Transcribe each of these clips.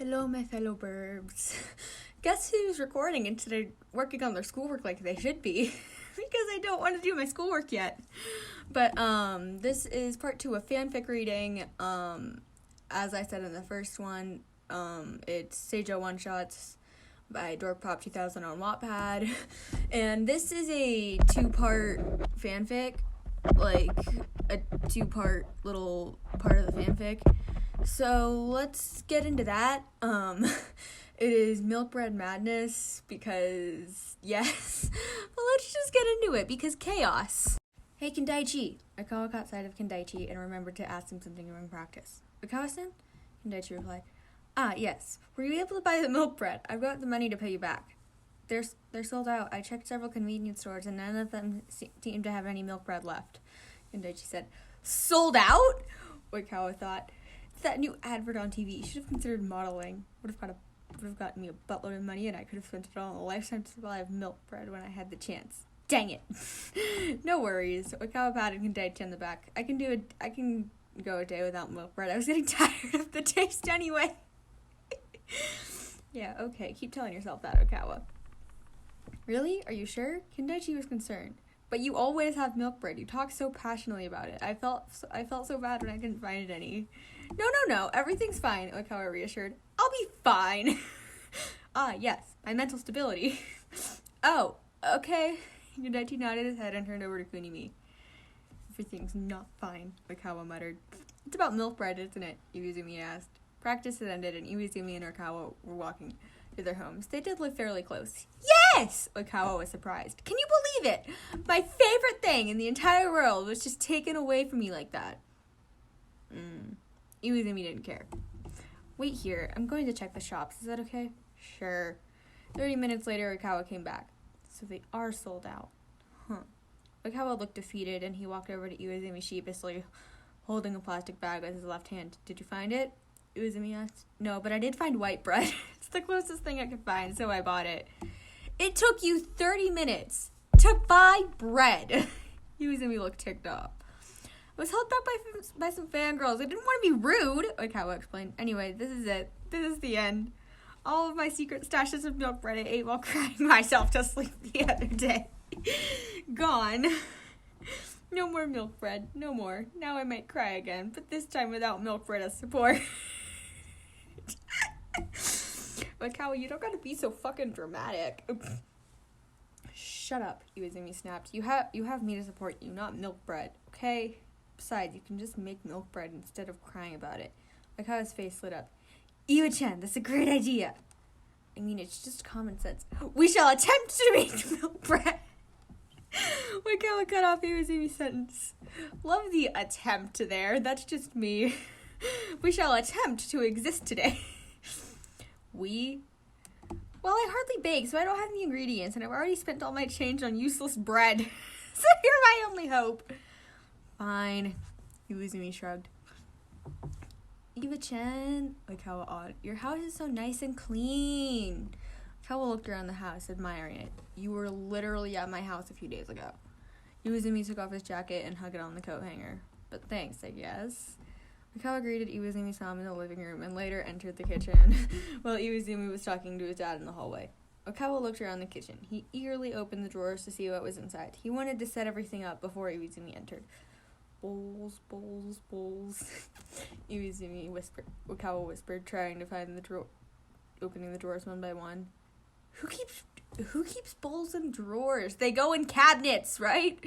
Hello, my fellow burbs. Guess who's recording instead of working on their schoolwork like they should be? Because I don't want to do my schoolwork yet. But, this is part 2 of fanfic reading. As I said in the first one, it's Seijoh One-Shots by DorkPop2000 on Wattpad. And this is a 2-part fanfic, like a 2-part little part of the fanfic. So let's get into that. It is milkbread madness because, yes, but let's just get into it because chaos. Hey, Kendaichi. Akawa caught sight of Kendaichi and remembered to ask him something during practice. Akawa-san? Kendaichi replied, yes. Were you able to buy the milkbread? I've got the money to pay you back. They're sold out. I checked several convenience stores and none of them seem to have any milkbread left. Kendaichi said, sold out? Akawa thought. That new advert on TV. You should have considered modeling. Would have gotten me a buttload of money, and I could have spent it all on a lifetime supply of milk bread when I had the chance. Dang it! No worries. Akawa patted Kendaichi on the back. I can go a day without milk bread. I was getting tired of the taste anyway. Yeah, okay. Keep telling yourself that, Akawa. Really? Are you sure? Kendaichi was concerned. But you always have milk bread. You talk so passionately about it. I felt so bad when I couldn't find any. No. Everything's fine, Akawa reassured. I'll be fine. Yes. My mental stability. Oh, okay. Kendaichi nodded his head and turned over to Kunimi. Everything's not fine, Akawa muttered. It's about milk bread, isn't it? Iwizumi asked. Practice had ended and Iwizumi and Akawa were walking to their homes. They did live fairly close. Yes! Akawa was surprised. Can you believe it? My favorite thing in the entire world was just taken away from me like that. Iwizumi didn't care. Wait here. I'm going to check the shops. Is that okay? Sure. 30 minutes later, Akawa came back. So they are sold out. Akawa looked defeated and he walked over to Iwizumi sheepishly, holding a plastic bag with his left hand. Did you find it? Iwizumi asked. No, but I did find white bread. It's the closest thing I could find, so I bought it. It took you 30 minutes to buy bread. Iwizumi looked ticked off. I was held back by some fangirls. I didn't want to be rude, Akawa explained. Anyway, this is it. This is the end. All of my secret stashes of milk bread I ate while crying myself to sleep the other day. Gone. No more milk bread. No more. Now I might cry again, but this time without milk bread as support. Akawa, you don't gotta be so fucking dramatic. Shut up, Iwizumi snapped. You have me to support you, not milk bread, okay? Besides, you can just make milk bread instead of crying about it. Akawa's face lit up. Iwa-chan, that's a great idea. I mean, it's just common sense. We shall attempt to make milk bread. Akawa cut off Iwazumi's sentence. Love the attempt there. That's just me. We shall attempt to exist today. Well, I hardly bake, so I don't have the ingredients, and I've already spent all my change on useless bread. So you're my only hope. Fine. Iwizumi shrugged. Iwa-chan, Akawa awed. Your house is so nice and clean. Akawa looked around the house, admiring it. You were literally at my house a few days ago. Iwizumi took off his jacket and hung it on the coat hanger. But thanks, I guess. Akawa greeted Iwuzumi's mom in the living room and later entered the kitchen while Iwizumi was talking to his dad in the hallway. Akawa looked around the kitchen. He eagerly opened the drawers to see what was inside. He wanted to set everything up before Iwizumi entered. Bowls. Iwizumi whispered. Akawa whispered, trying to find opening the drawers one by one. Who keeps bowls in drawers? They go in cabinets, right?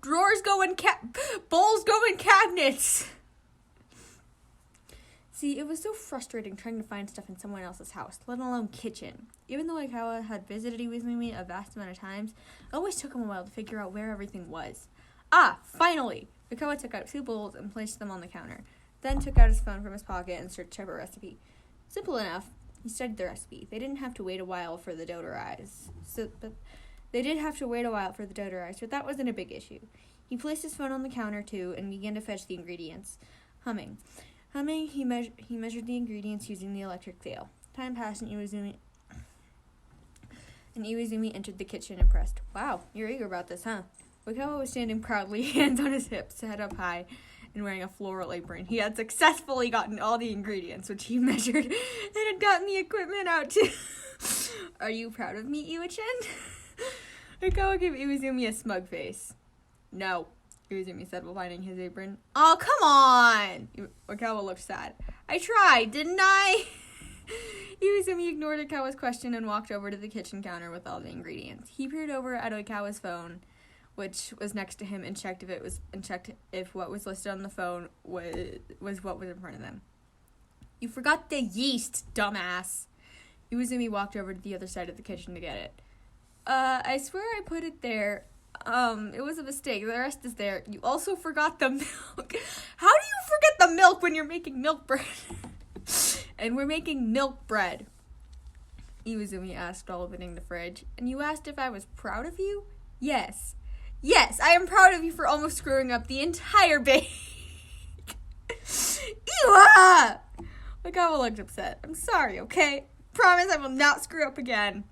Drawers go in bowls go in cabinets. See, it was so frustrating trying to find stuff in someone else's house, let alone kitchen. Even though Akawa had visited Iwizumi a vast amount of times, it always took him a while to figure out where everything was. Finally! Akawa took out 2 bowls and placed them on the counter, then took out his phone from his pocket and searched up a recipe. Simple enough. He studied the recipe. They didn't have to wait a while for the dough to rise. But that wasn't a big issue. He placed his phone on the counter, too, and began to fetch the ingredients. Humming, he measured the ingredients using the electric scale. Time passed, and Iwizumi entered the kitchen, impressed. Wow, you're eager about this, huh? Akawa was standing proudly, hands on his hips, head up high, and wearing a floral apron. He had successfully gotten all the ingredients, which he measured, and had gotten the equipment out too. Are you proud of me, Iwa-chan? Oikawa gave Iwazumi a smug face. No, Iwazumi said while finding his apron. Oh, come on! Oikawa looked sad. I tried, didn't I? Iwazumi ignored Oikawa's question and walked over to the kitchen counter with all the ingredients. He peered over at Oikawa's phone, which was next to him, and checked if what was listed on the phone was what was in front of them. You forgot the yeast, dumbass. Iwazumi walked over to the other side of the kitchen to get it. I swear I put it there. It was a mistake. The rest is there. You also forgot the milk. How do you forget the milk when you're making milk bread? And we're making milk bread. Iwazumi asked while opening the fridge. And you asked if I was proud of you? Yes. Yes, I am proud of you for almost screwing up the entire bake. Iwa! Oikawa looked upset. I'm sorry, okay? Promise I will not screw up again.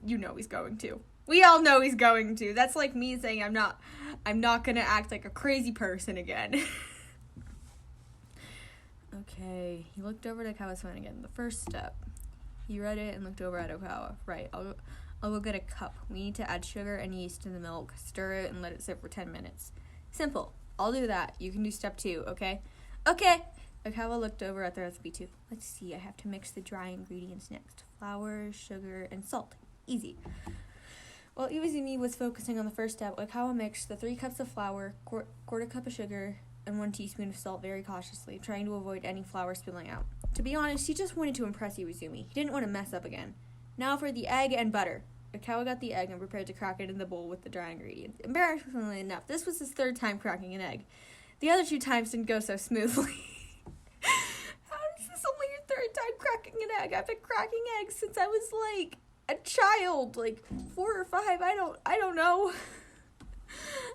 You know he's going to. We all know he's going to. That's like me saying I'm not gonna act like a crazy person again. Okay, he looked over at Oikawa's phone again. The first step. He read it and looked over at Oikawa. Right, I'll go get a cup. We need to add sugar and yeast to the milk, stir it, and let it sit for 10 minutes. Simple. I'll do that. You can do step 2, okay? Okay. Oikawa looked over at the recipe too. Let's see, I have to mix the dry ingredients next. Flour, sugar, and salt. Easy. While Iwazumi was focusing on the first step, Oikawa mixed the 3 cups of flour, quarter cup of sugar, and 1 teaspoon of salt very cautiously, trying to avoid any flour spilling out. To be honest, he just wanted to impress Iwazumi. He didn't want to mess up again. Now for the egg and butter. Oikawa got the egg and prepared to crack it in the bowl with the dry ingredients. Embarrassingly enough, this was his 3rd time cracking an egg. The other 2 times didn't go so smoothly. How is this only your 3rd time cracking an egg? I've been cracking eggs since I was like a child, like 4 or 5. I don't know.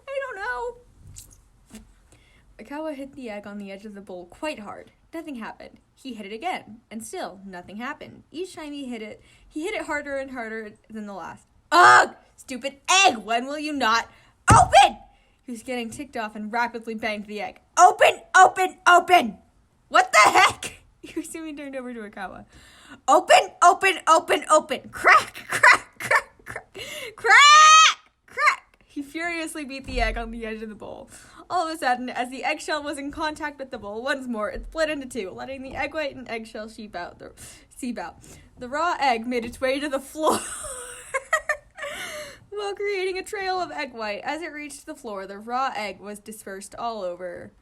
I don't know. Oikawa hit the egg on the edge of the bowl quite hard. Nothing happened. He hit it again, and still nothing happened. Each time he hit it harder and harder than the last. Ugh! Stupid egg! When will you not open? He was getting ticked off and rapidly banged the egg. Open! Open! Open! What the heck? Iwazumi turned over to Oikawa. Open! Open! Open! Open! Crack! Crack! Crack! Crack! Crack! Crack! He furiously beat the egg on the edge of the bowl. All of a sudden, as the eggshell was in contact with the bowl once more, it split into 2, letting the egg white and eggshell seep out. The raw egg made its way to the floor while creating a trail of egg white. As it reached the floor, the raw egg was dispersed all over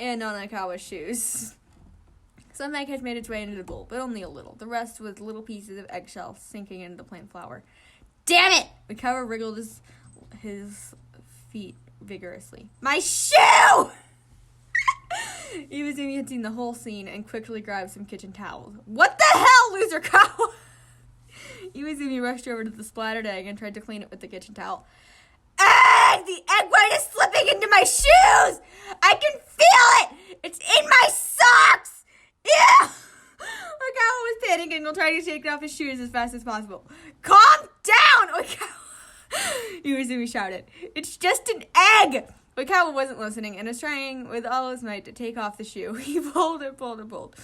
and on Oikawa's shoes. Some egg had made its way into the bowl, but only a little. The rest was little pieces of eggshell sinking into the plain flour. Damn it! Oikawa wriggled his feet vigorously. My shoe! Iwazumi had seen the whole scene and quickly grabbed some kitchen towels. What the hell, loser cow? Iwazumi rushed over to the splattered egg and tried to clean it with the kitchen towel. Egg! The egg white is slipping into my shoes! I can feel it! It's in my socks! Yeah! Oikawa was panicking while trying to take off his shoes as fast as possible. Calm down, Oikawa! Iwazumi shouted. It's just an egg! Oikawa wasn't listening and was trying with all his might to take off the shoe. He pulled and pulled and pulled.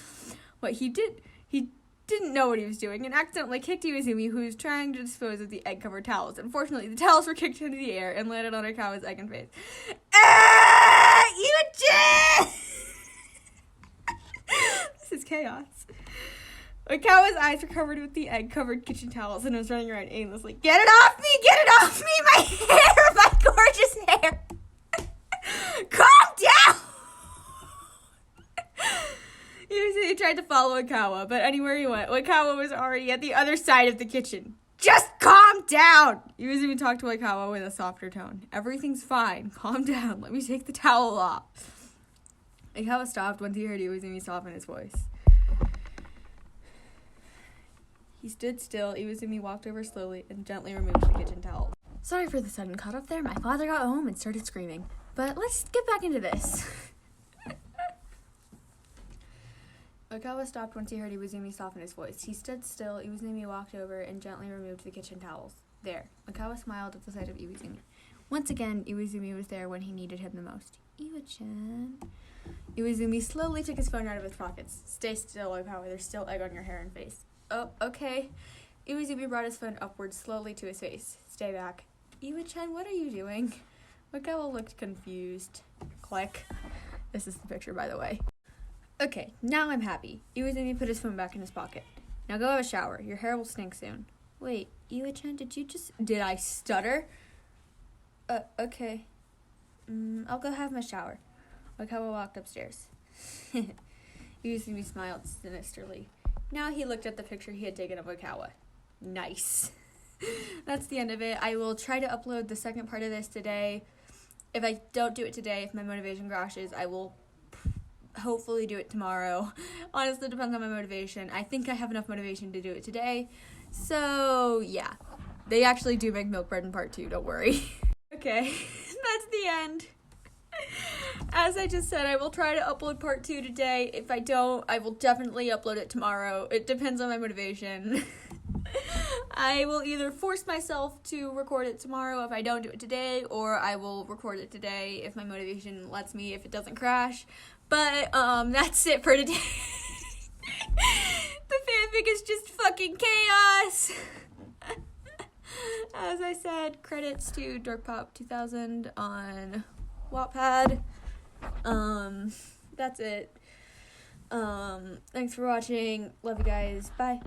What he didn't know what he was doing and accidentally kicked Iwazumi, who was trying to dispose of the egg-covered towels. Unfortunately, the towels were kicked into the air and landed on Oikawa's egg and face. Iwa-chan! This is chaos. Oikawa's eyes were covered with the egg-covered kitchen towels and was running around aimlessly. Get it off me! Get it off me! My hair! My gorgeous hair! Calm down! He tried to follow Oikawa, but anywhere he went, Oikawa was already at the other side of the kitchen. Just calm down! Iwazumi talked to Oikawa with a softer tone. Everything's fine. Calm down. Let me take the towel off. Oikawa stopped once he heard Iwazumi soften his voice. He stood still. Iwazumi walked over slowly and gently removed the kitchen towel. Sorry for the sudden cut off there. My father got home and started screaming. But let's get back into this. Oikawa stopped once he heard Iwazumi soften his voice. He stood still. Iwazumi walked over and gently removed the kitchen towels. There. Oikawa smiled at the sight of Iwazumi. Once again, Iwazumi was there when he needed him the most. Iwa-chan. Iwazumi slowly took his phone out of his pockets. Stay still, Oikawa. There's still egg on your hair and face. Oh, okay. Iwazumi brought his phone upward slowly to his face. Stay back. Iwa-chan, what are you doing? Oikawa looked confused. Click. This is the picture, by the way. Okay, now I'm happy. Iwazumi put his phone back in his pocket. Now go have a shower. Your hair will stink soon. Wait, Iwa-chan, did I stutter? Okay. I'll go have my shower. Oikawa walked upstairs. Iwazumi smiled sinisterly. Now he looked at the picture he had taken of Oikawa. Nice. That's the end of it. I will try to upload the second part of this today. If I don't do it today, if my motivation crashes, I will hopefully do it tomorrow. Honestly, it depends on my motivation. I think I have enough motivation to do it today. So, yeah. They actually do make milk bread in part 2, don't worry. Okay, that's the end. As I just said, I will try to upload part 2 today. If I don't, I will definitely upload it tomorrow. It depends on my motivation. I will either force myself to record it tomorrow if I don't do it today, or I will record it today if my motivation lets me, if it doesn't crash. But, that's it for today. The fanfic is just fucking chaos. As I said, credits to DorkPop2000 on Wattpad. That's it. Thanks for watching. Love you guys. Bye.